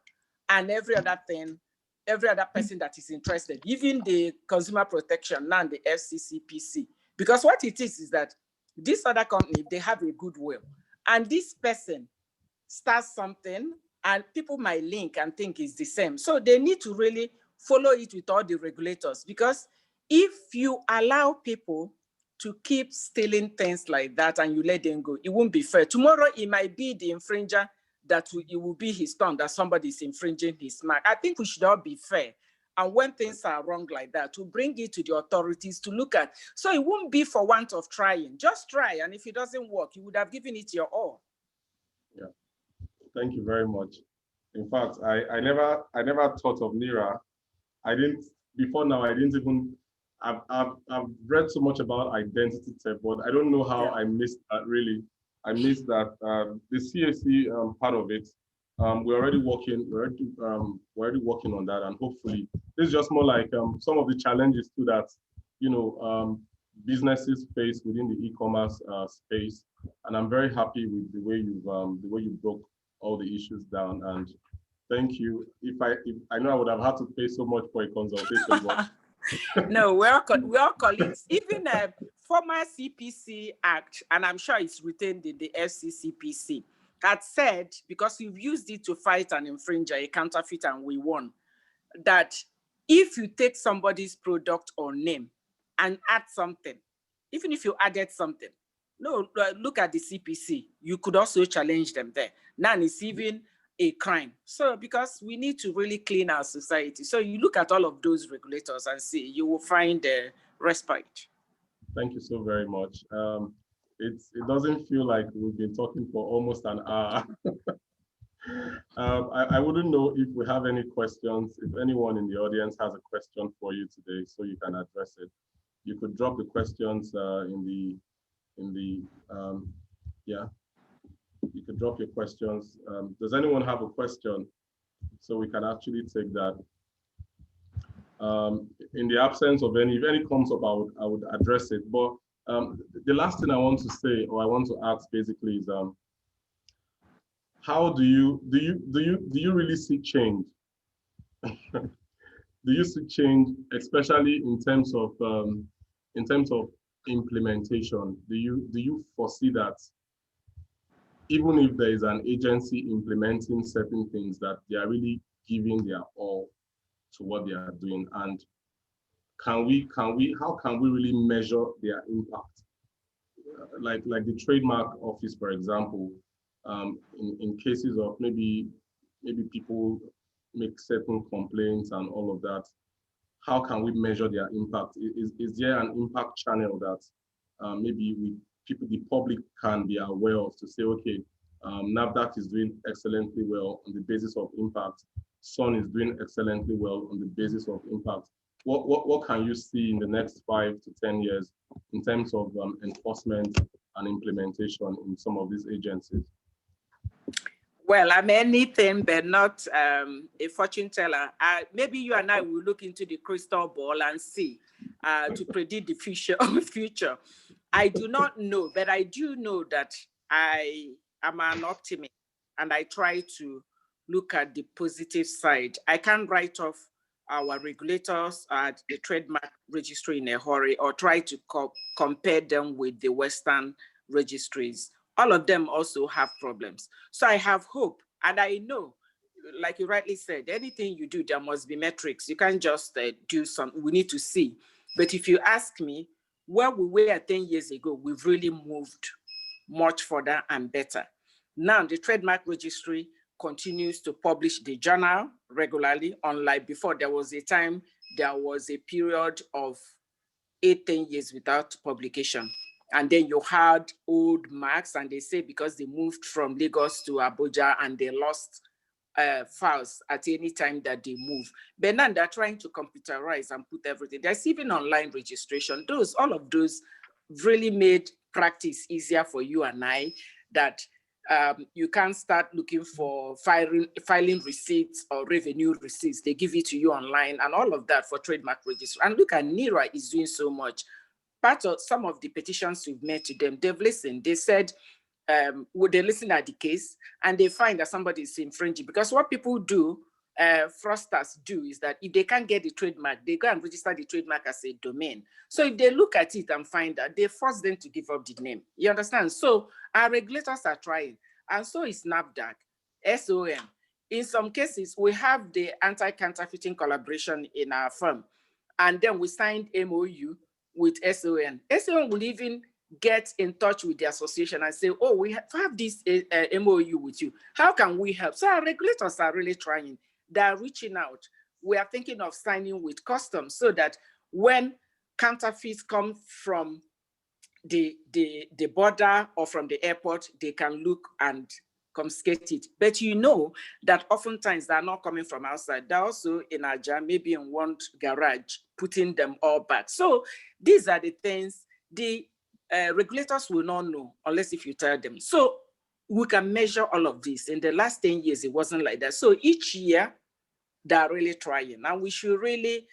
and every other person that is interested, even the consumer protection, now the FCCPC. Because what it is that this other company, they have a goodwill, and this person starts something and people might link and think it's the same. So they need to really follow it with all the regulators, because if you allow people to keep stealing things like that and you let them go, it won't be fair. Tomorrow, it might be the infringer that it will be his turn that somebody is infringing his mark. I think we should all be fair. And when things are wrong like that, to bring it to the authorities to look at. So it won't be for want of trying. Just try. And if it doesn't work, you would have given it your all. Yeah. Thank you very much. In fact, I never thought of NIRA. Before now, I've read so much about identity theft, but I don't know how I missed that really. I missed that the CAC part of it. We're already working on that, and hopefully this is just more like some of the challenges too that businesses face within the e-commerce space. And I'm very happy with the way you broke all the issues down. And thank you. If I know I would have had to pay so much for a consultation, but no, we're all colleagues. Even former CPC Act, and I'm sure it's retained in the FCCPC, had said, because we've used it to fight an infringer, a counterfeit, and we won, that if you take somebody's product or name and add something, even if you added something, no, look at the CPC, you could also challenge them there. Now it's even a crime. So because we need to really clean our society. So you look at all of those regulators and see, you will find a respite. Thank you so very much. It doesn't feel like we've been talking for almost an hour. I wouldn't know if we have any questions. If anyone in the audience has a question for you today, so you can address it. You could drop the questions yeah. You could drop your questions. Does anyone have a question? So we can actually take that. In the absence of any, if any comes up, I would address it. But the last thing I want to say, or I want to ask basically is, how do you really see change? Do you see change, especially in terms of implementation? Do you foresee that even if there is an agency implementing certain things, that they are really giving their all to what they are doing? And how can we really measure their impact? Like the trademark office, for example, in cases of maybe people make certain complaints and all of that, how can we measure their impact? Is there an impact channel that maybe the public can be aware of, to say, okay, NAFDAC is doing excellently well on the basis of impact, Sun is doing excellently well on the basis of impact? What can you see in the next 5 to 10 years in terms of enforcement and implementation in some of these agencies? Well, I'm anything but not a fortune teller. Maybe you and I will look into the crystal ball and see to predict the future. I do not know, but I do know that I am an optimist and I try to look at the positive side. I can't write off our regulators at the trademark registry in a hurry or try to compare them with the Western registries. All of them also have problems. So I have hope, and I know, like you rightly said, anything you do, there must be metrics. You can't just do some, we need to see. But if you ask me, where we were 10 years ago, we've really moved much further and better. Now the trademark registry continues to publish the journal regularly, unlike before. There was a time, there was a period of 8-10 years without publication. And then you had old marks, and they say because they moved from Lagos to Abuja and they lost files at any time that they move. But now they're trying to computerize and put everything. There's even online registration. All of those really made practice easier for you and I, that you can start looking for filing receipts or revenue receipts. They give it to you online and all of that for trademark registry. And look at NIRA is doing so much. Part of some of the petitions we've made to them, they've listened. They said, would they listen at the case and they find that somebody is infringing? Because what people do, fraudsters do, is that if they can't get the trademark, they go and register the trademark as a domain. So if they look at it and find that, they force them to give up the name. You understand? So our regulators are trying, and so is NAFDAC, SOM. In some cases, we have the anti-counterfeiting collaboration in our firm, and then we signed MOU with SOM. SOM will even get in touch with the association and say, oh, we have this MOU with you. How can we help? So our regulators are really trying. They're reaching out. We are thinking of signing with customs so that when counterfeits come from the border or from the airport, they can look and confiscate it. But you know that oftentimes they're not coming from outside. They're also in Aja, maybe in one garage, putting them all back. So these are the things the regulators will not know unless if you tell them. So we can measure all of this. In the last 10 years, it wasn't like that. So each year, they're really trying. And we should really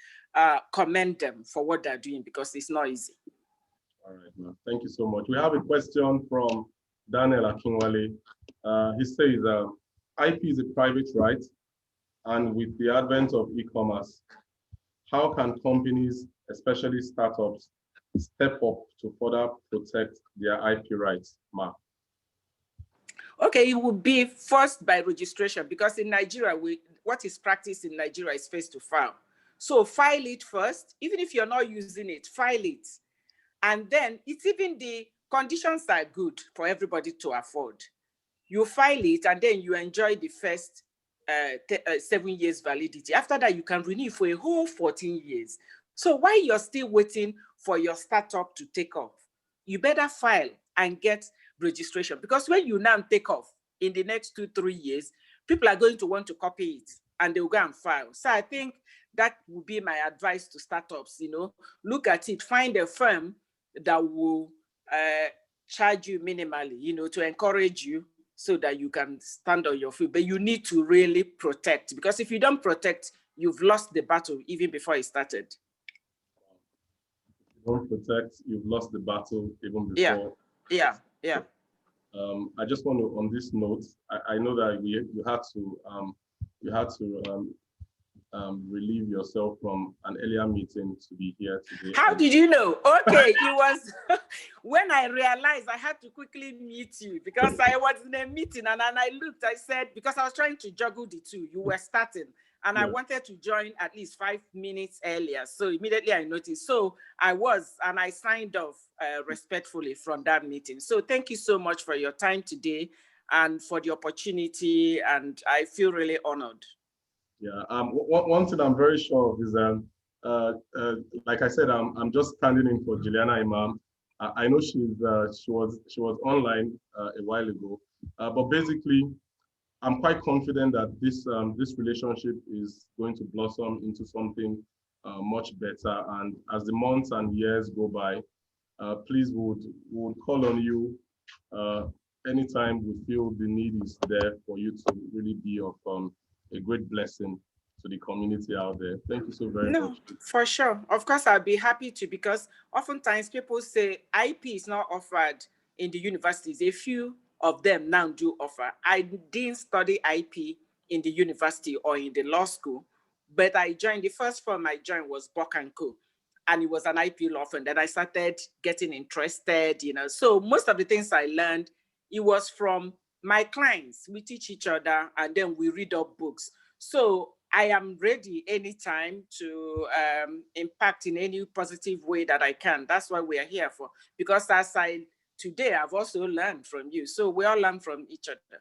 commend them for what they're doing, because it's not easy. All right, ma'am. Thank you so much. We have a question from Daniel Akinwale. He says, IP is a private right, and with the advent of e-commerce, how can companies, especially startups, step up to further protect their IP rights, ma'am? Okay, it would be first by registration, because in Nigeria, what is practiced in Nigeria is first to file. So file it first, even if you're not using it, file it. And then it's even the conditions are good for everybody to afford. You file it and then you enjoy the first 7 years validity. After that, you can renew for a whole 14 years. So while you're still waiting for your startup to take off, you better file and get registration, because when you now take off in the next 2-3 years, people are going to want to copy it and they'll go and file. So I think that would be my advice to startups. Look at it, find a firm that will charge you minimally, to encourage you so that you can stand on your feet. But you need to really protect, because if you don't protect, you've lost the battle even before it started. If you don't protect, you've lost the battle even before. Yeah. I just want to, on this note, I know that you had to relieve yourself from an earlier meeting to be here today. How did you know? Okay, it was when I realized I had to quickly meet you, because I was in a meeting and I looked, I said, because I was trying to juggle the two, you were starting, and I wanted to join at least 5 minutes earlier. So immediately I noticed. So I signed off respectfully from that meeting. So thank you so much for your time today and for the opportunity. And I feel really honored. Yeah. One thing I'm very sure of is like I said, I'm just standing in for Juliana Imam. I know she was online a while ago, but basically, I'm quite confident that this relationship is going to blossom into something much better. And as the months and years go by, please would call on you anytime we feel the need is there for you to really be of a great blessing to the community out there. Thank you so very much. For sure. Of course, I'll be happy to, because oftentimes people say IP is not offered in the universities. A few of them now do offer. I didn't study IP in the university or in the law school, but I joined, the first firm I joined was Buck & Co. And it was an IP law firm. Then I started getting interested, So most of the things I learned, it was from my clients. We teach each other and then we read up books. So I am ready anytime to impact in any positive way that I can. That's what we are here for. Because today, I've also learned from you. So we all learn from each other.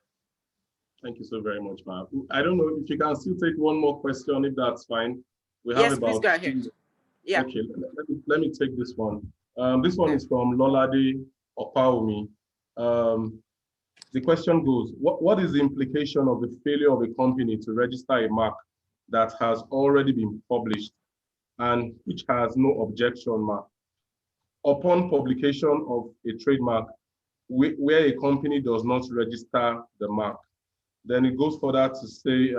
Thank you so very much, ma'am. I don't know if you can still take one more question, if that's fine. We have yes, please go ahead. Yeah. Okay, let me take this one. This one is from Lolade Opaomi. The question goes, what is the implication of the failure of a company to register a mark that has already been published and which has no objection mark? Upon publication of a trademark where a company does not register the mark, then it goes further to say,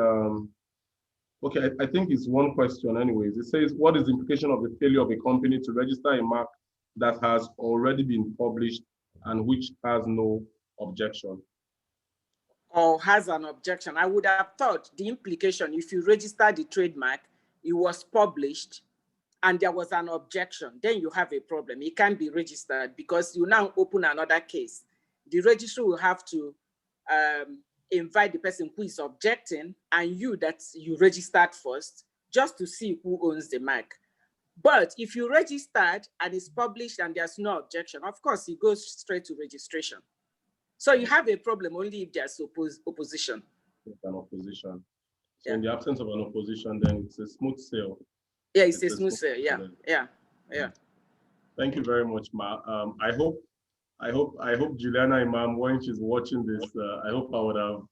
okay, I think it's one question anyways. It says, what is the implication of the failure of a company to register a mark that has already been published and which has no objection? Or has an objection. I would have thought the implication, if you register the trademark, it was published and there was an objection, then you have a problem. It can't be registered because you now open another case. The registry will have to invite the person who is objecting and you that you registered first, just to see who owns the mark. But if you registered and it's published and there's no objection, of course, it goes straight to registration. So you have a problem only if there's opposition. An opposition. So in the absence of an opposition, then it's a smooth sail. Yeah, it's a smooth sail. Yeah. Thank you very much, Ma. I hope Juliana Imam, when she's watching this, I hope I would have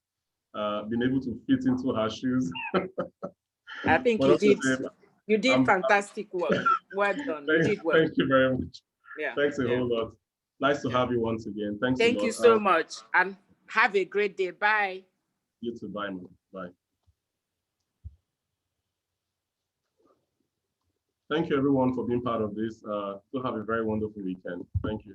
been able to fit into her shoes. I think you did. You did fantastic work. Well done. You did well. Thank you very much. Yeah. Thanks a whole lot. Nice to have you once again. Thanks a lot. Thank you so much, and have a great day. Bye. You too. Bye, man. Bye. Thank you, everyone, for being part of this. Do have a very wonderful weekend. Thank you.